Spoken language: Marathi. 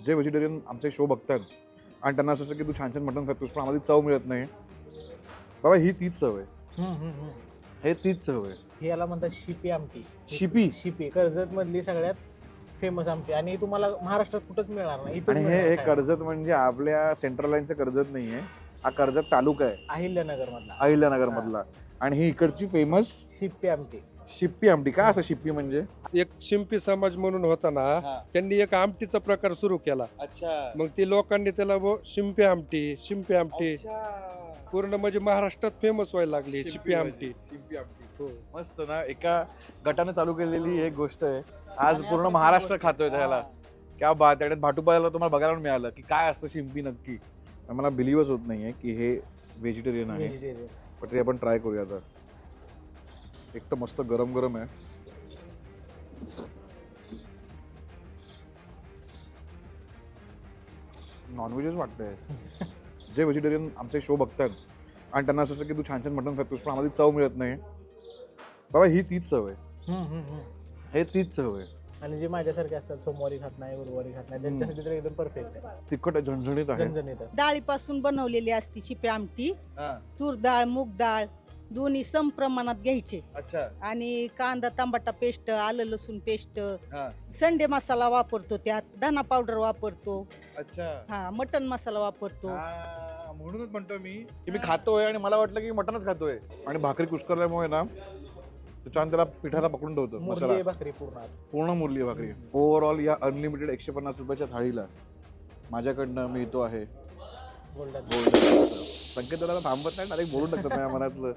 जे व्हेजिटेरियन आमचे शो बघतात आणि त्यांना असं असं की तू छान छान मटण खातोस पण आम्हाला ती चव मिळत नाही, बाबा ही तीच चव आहे, हे तीच चव आहे. हे याला म्हणतात शिपी आमटी. शिपी? शिपी कर्जत मधली सगळ्यात फेमस आमटी आणि तुम्हाला महाराष्ट्रात कुठंच मिळणार नाही. इथंच आणि मिळणार हे खायला. कर्जत म्हणजे आपल्या सेंट्रल लाईनचं कर्जत नाहीये, हा कर्जत तालुका आहे अहिल्यानगर मधला अहिल्यानगर मधला. आणि ही इकडची फेमस शिपी आमटी. शिप्पी आमटी. काय असं शिप्पी म्हणजे? एक शिंपी समाज म्हणून होता ना, त्यांनी एक आमटीचा प्रकार सुरू केला. अच्छा. मग ती लोकांनी त्याला शिंपी आमटी शिंपी आमटी पूर्ण म्हणजे महाराष्ट्रात फेमस व्हायला लागली शिंपी आमटी. शिंपी आमटी मस्त ना. एका गटाने चालू केलेली एक गोष्ट आहे, आज पूर्ण महाराष्ट्र खातोय त्याला. क्या बात. त्याच्यात भाटुपाला तुम्हाला बघायला मिळालं की काय असतं शिंपी नक्की. मला बिलीव्हच होत नाहीये की हे व्हेजिटेरियन आहे, व्हेजिटेरियन. पण ते आपण ट्राय करूया आता. एक तर मस्त गरम गरम आहे. नॉनव्हेजच वाटतंय. जे व्हेजिटेरियन आमचे शो बघतात आणि त्यांना असं असं की तू छान छान मटण खातोस पण आम्हाला ती चव मिळत नाही, बाबा ही तीच चव आहे, हे तीच चव आहे. आणि जे माझ्यासारखे असतात सोमवारी खात नाही गुरुवारी खात नाही त्यांच्यासाठी तर एकदम परफेक्ट आहे. तिखट आहे, झणझणीत आहे. झणझणीत आहे. डाळीपासून बनवलेली असती शिपी आमटी. तूर डाळ मूग डाळ दोन्ही सम प्रमाणात घ्यायचे. अच्छा. आणि कांदा टमाटा पेस्ट आलं लसूण पेस्ट संडे मसाला वापरतो, त्यात धना पावडर वापरतो, अच्छा. मटन मसाला वापरतो. म्हणूनच म्हणतो मी की मी खातोय आणि मला वाटलं की मटणच खातोय. आणि भाकरी कुस्करल्यामुळे ना छान त्याला पिठाला पकडून ठेवतो मुरली मसाला. भाकरी पूर्ण. पूर्ण मुरली भाकरी. ओव्हरऑल या अनलिमिटेड 150 रुपयाच्या थाळीला माझ्याकडनं मिळतो आहे गोल्डन. गोल्डन. संकेत दादा थांबत नाही, डायरेक्ट बोलून टाकतात माझ्या मनातलं.